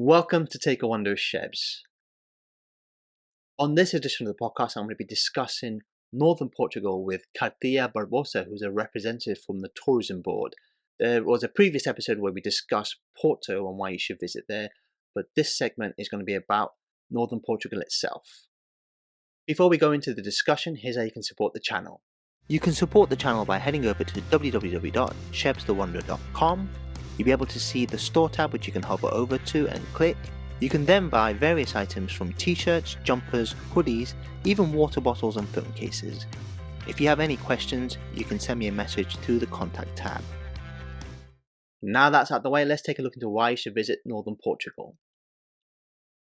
Welcome to Take a Wander, Shebs. On this edition of the podcast, I'm going to be discussing Northern Portugal with Cátia Barbosa, who's a representative from the tourism board. There was a previous episode where we discussed Porto and why you should visit there, but this segment is going to be about Northern Portugal itself. Before we go into the discussion, here's how you can support the channel. You can support the channel by heading over to www.shebsthewanderer.com. You'll be able to see the store tab, which you can hover over to and click. You can then buy various items from t-shirts, jumpers, hoodies, even water bottles and phone cases. If you have any questions, you can send me a message through the contact tab. Now that's out of the way, let's take a look into why you should visit Northern Portugal.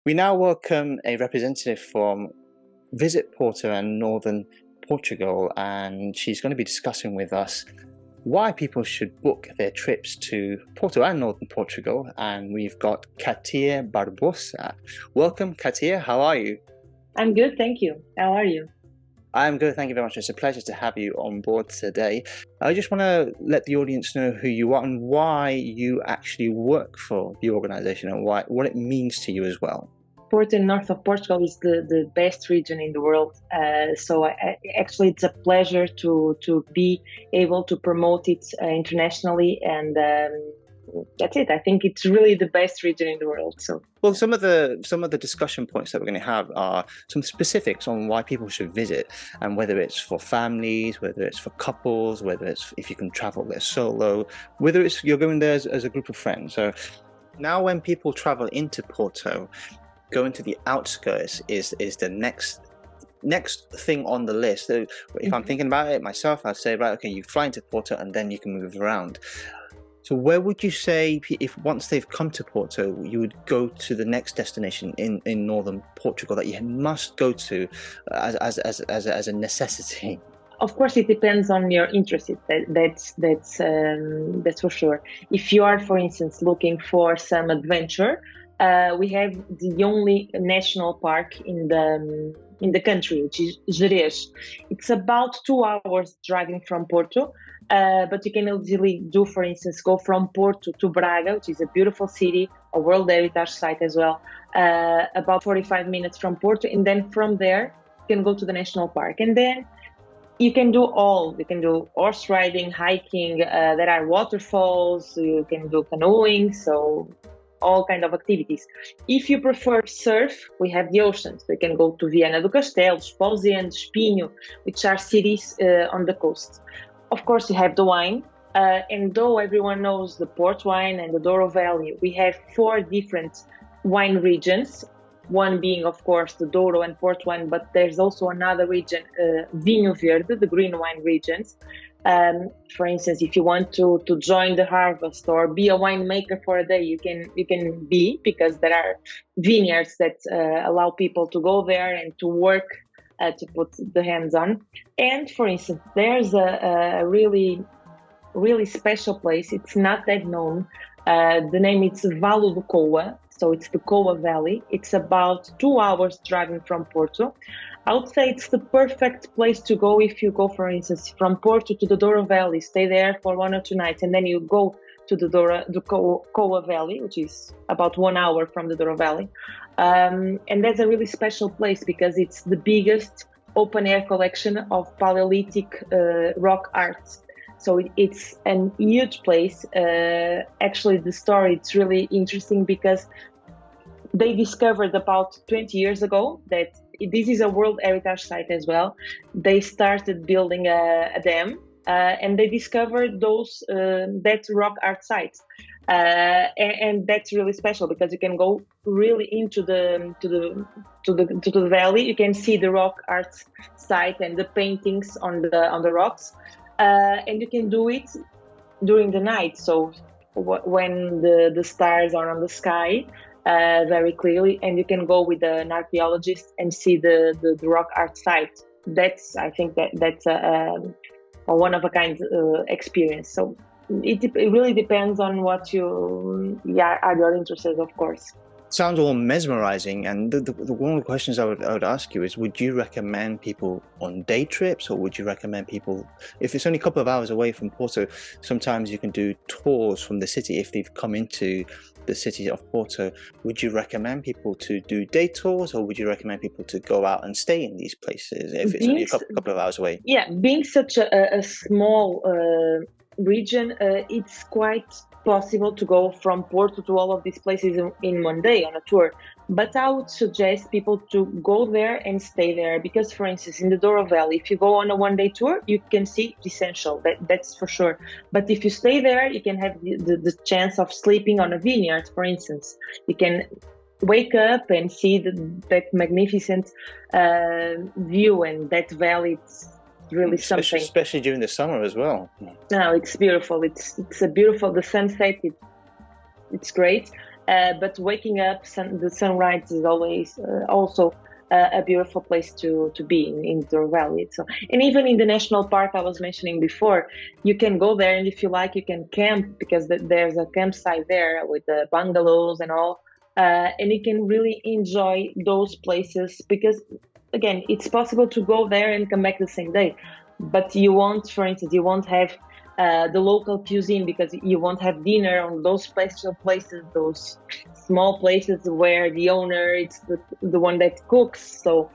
We now welcome a representative from Visit Porto and Northern Portugal, and she's going to be discussing with us why people should book their trips to Porto and Northern Portugal. And we've got Cátia Barbosa. Welcome, Cátia. How are you? I'm good, thank you. How are you? I'm good, thank you very much. It's a pleasure to have you on board today. I just want to let the audience know who you are and why you actually work for the organisation and what it means to you as well. Porto, north of Portugal, is the best region in the world. Actually, it's a pleasure to be able to promote it internationally, and that's it. I think it's really the best region in the world. So, well, some of the discussion points that we're going to have are some specifics on why people should visit, and whether it's for families, whether it's for couples, whether it's if you can travel there solo, whether it's you're going there as a group of friends. So now, when people travel into Porto, going to the outskirts is the next thing on the list. So if I'm thinking about it myself, I'd say, right, okay, you fly into Porto and then you can move around. So where would you say, if once they've come to Porto, you would go to the next destination in Northern Portugal that you must go to as a necessity? Of course, it depends on your interest. That's for sure. If you are, for instance, looking for some adventure, we have the only national park in the country, which is Jerez. It's about 2 hours driving from Porto, but you can easily do, for instance, go from Porto to Braga, which is a beautiful city, a World Heritage Site as well, about 45 minutes from Porto, and then from there you can go to the national park, and then you can do horse riding, hiking, there are waterfalls, you can do canoeing, so all kind of activities. If you prefer surf, we have the oceans. You can go to Viana do Castelo, Esposende, Espinho, which are cities on the coast. Of course, you have the wine, and though everyone knows the Port wine and the Douro Valley, we have 4 different wine regions, one being, of course, the Douro and Port wine, but there's also another region, Vinho Verde, the green wine regions. For instance, if you want to join the harvest or be a winemaker for a day, you can be, because there are vineyards that allow people to go there and to work, to put the hands on. And for instance, there's a really, really special place. It's not that known. The name is Valo do Coa. So it's the Coa Valley. It's about 2 hours driving from Porto. I would say it's the perfect place to go if you go, for instance, from Porto to the Douro Valley, stay there for 1 or 2 nights, and then you go to the Coa Valley, which is about 1 hour from the Douro Valley. And that's a really special place because it's the biggest open-air collection of Paleolithic rock art. So it's a huge place. Actually, the story, it's really interesting because they discovered about 20 years ago that this is a World Heritage Site as well. They started building a dam, and they discovered that rock art sites. And that's really special because you can go really into the valley. You can see the rock art site and the paintings on the rocks. And you can do it during the night. So when the stars are on the sky very clearly, and you can go with an archaeologist and see the rock art site. I think that's a one of a kind experience. So it really depends on what are your interests, of course. Sounds all mesmerizing. And one of the questions I would ask you is, would you recommend people on day trips, or would you recommend people, if it's only a couple of hours away from Porto, sometimes you can do tours from the city if they've come into the city of Porto. Would you recommend people to do day tours, or would you recommend people to go out and stay in these places if it's only a couple of hours away? Yeah, being such a small region, it's quite possible to go from Porto to all of these places in one day on a tour. But I would suggest people to go there and stay there, because, for instance, in the Douro Valley, if you go on a one-day tour, you can see the essential, that's for sure. But if you stay there, you can have the chance of sleeping on a vineyard, for instance. You can wake up and see that magnificent view, and that valley. It's really something, especially during the summer as well. No, it's beautiful. It's a beautiful, the sunset, it's great. But waking up, the sunrise is always also a beautiful place to be in the valley. So, and even in the national park I was mentioning before, you can go there, and if you like, you can camp, because there's a campsite there with the bungalows and all, and you can really enjoy those places, because, again, it's possible to go there and come back the same day, but you won't, for instance, you won't have the local cuisine, because you won't have dinner on those special places, those small places where the owner is the one that cooks. So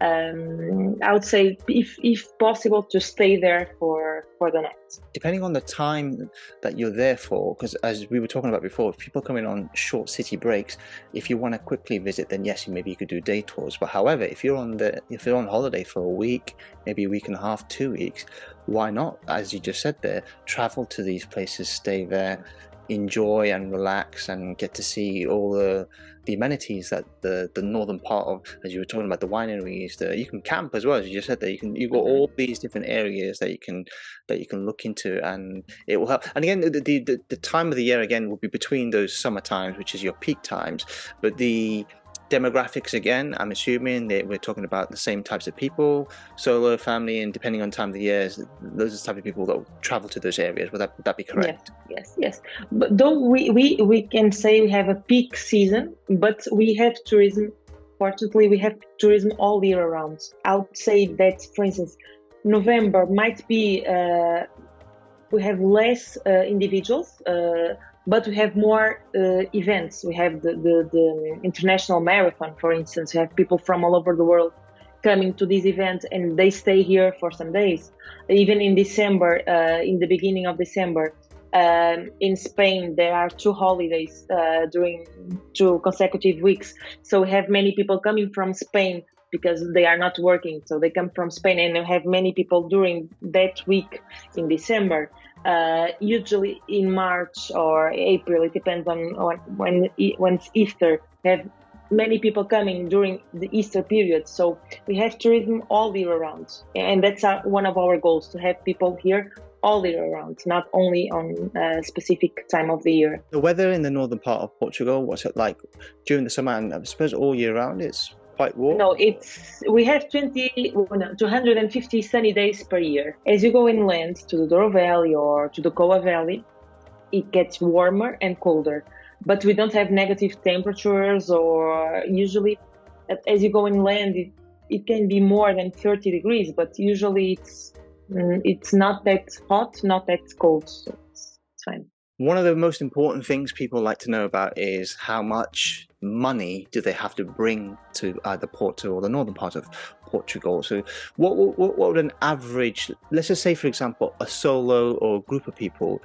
I would say, if possible, to stay there for the night. Depending on the time that you're there for, because as we were talking about before, if people come in on short city breaks, if you want to quickly visit, then yes, maybe you could do day tours. But however, if you're on holiday for a week, maybe a week and a half, 2 weeks, why not, as you just said there, travel to these places, stay there, enjoy and relax, and get to see all the amenities that the northern part of, as you were talking about, the wineries, you can camp as well, as you just said there. You've got all these different areas that you can look into, and it will help. And again, the time of the year again will be between those summer times, which is your peak times, but the demographics, again, I'm assuming that we're talking about the same types of people, solo, family, and depending on time of the year, those are the type of people that will travel to those areas. Would that be correct? Yes. But though we can say we have a peak season, but we have tourism. Fortunately, we have tourism all year around. I would say that, for instance, November might be we have less individuals. But we have more events. We have the international marathon, for instance. We have people from all over the world coming to these events, and they stay here for some days. Even in December, in the beginning of December, in Spain, there are 2 holidays during 2 consecutive weeks. So we have many people coming from Spain because they are not working. So they come from Spain, and we have many people during that week in December. Usually in March or April, it depends on when it's Easter. We have many people coming during the Easter period. So we have tourism all year around, and that's one of our goals, to have people here all year around, not only on a specific time of the year. The weather in the northern part of Portugal, what's it like during the summer, and I suppose all year round? It's quite warm? No, we have 250 sunny days per year. As you go inland to the Douro Valley or to the Coa Valley, it gets warmer and colder. But we don't have negative temperatures, or usually, as you go inland, it can be more than 30 degrees, but usually it's not that hot, not that cold, so it's fine. One of the most important things people like to know about is how much money do they have to bring to either Porto or the northern part of Portugal. So what would an average, let's just say, for example, a solo or group of people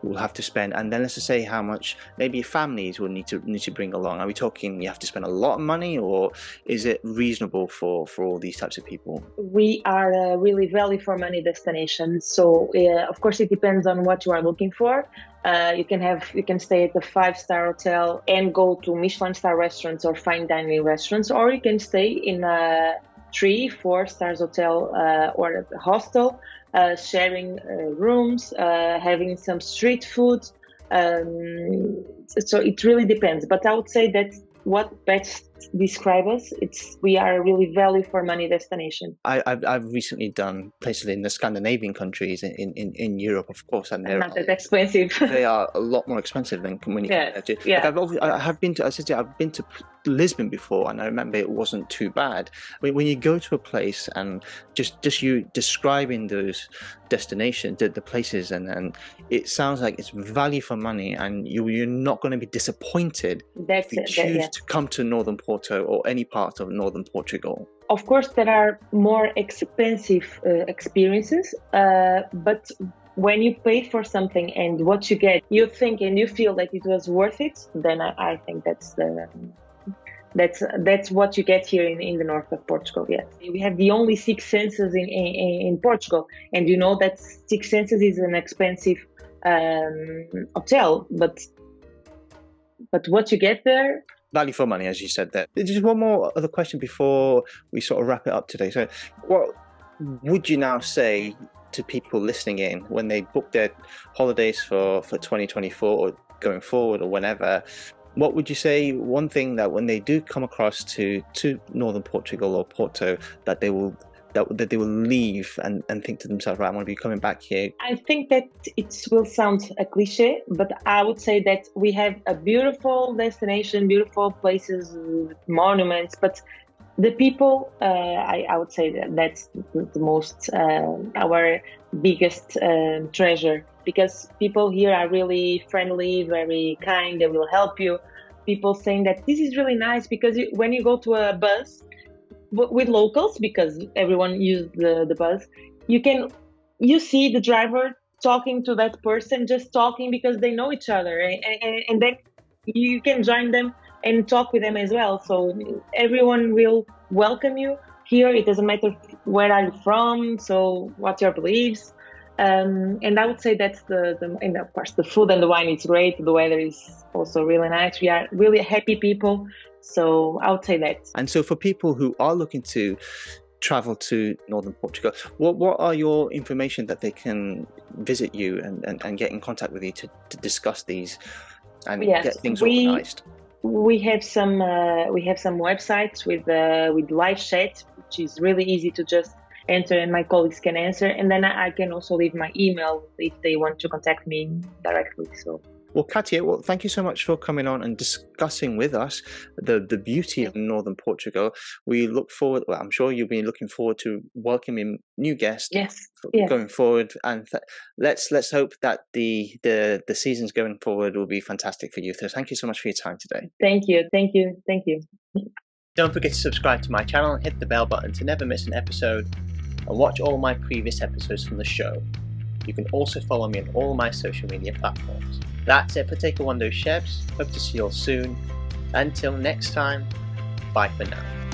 will have to spend, and then let's just say how much maybe families will need to bring along? Are we talking you have to spend a lot of money, or is it reasonable for all these types of people? We are a really value for money destination. So of course it depends on what you are looking for. You can stay at a 5-star hotel and go to Michelin star restaurants or fine dining restaurants, or you can stay in a 3-4 stars hotel or a hostel, sharing rooms, having some street food. So it really depends. But I would say that what best describe us. We are a really value for money destination. I've recently done places in the Scandinavian countries in Europe, of course, and Not that expensive. they are a lot more expensive than when you compare to. Yeah. Like I've been to Lisbon before, and I remember it wasn't too bad. When you go to a place and just you describing those destinations, the places, and it sounds like it's value for money, and you're not going to be disappointed if you choose to come to Northern Porto or any part of Northern Portugal. Of course, there are more expensive experiences, but when you pay for something and what you get, you think and you feel that it was worth it, then I think that's what you get here in the north of Portugal. Yes, we have the only Six Senses in Portugal, and you know that Six Senses is an expensive hotel, but what you get there. Value for money, as you said there. Just one more other question before we sort of wrap it up today. So what would you now say to people listening in when they book their holidays for 2024 or going forward or whenever? What would you say one thing that when they do come across to Northern Portugal or Porto that they will leave and think to themselves, right, I'm going to be coming back here? I think that it will sound a cliche, but I would say that we have a beautiful destination, beautiful places, monuments, but the people, I would say that's the most, our biggest treasure, because people here are really friendly, very kind, they will help you. People saying that this is really nice because when you go to a bus, with locals, because everyone uses the bus, you see the driver talking to that person, just talking because they know each other, and then you can join them and talk with them as well. So everyone will welcome you here. It doesn't matter where are you from, so what's your beliefs. And I would say that's and of course the food and the wine is great. The weather is also really nice. We are really happy people. So I would say that. And so for people who are looking to travel to Northern Portugal, what are your information that they can visit you and get in contact with you to discuss these and get things organized? We have some websites with live chat, which is really easy to just enter and my colleagues can answer. And then I can also leave my email if they want to contact me directly. So. Well, Cátia, thank you so much for coming on and discussing with us the beauty of Northern Portugal. We look forward, I'm sure you'll be looking forward to welcoming new guests going forward. And let's hope that the seasons going forward will be fantastic for you. So thank you so much for your time today. Thank you. Don't forget to subscribe to my channel and hit the bell button to never miss an episode, and watch all my previous episodes from the show. You can also follow me on all my social media platforms. That's it for Take a One Those Chefs. Hope to see you all soon. Until next time, bye for now.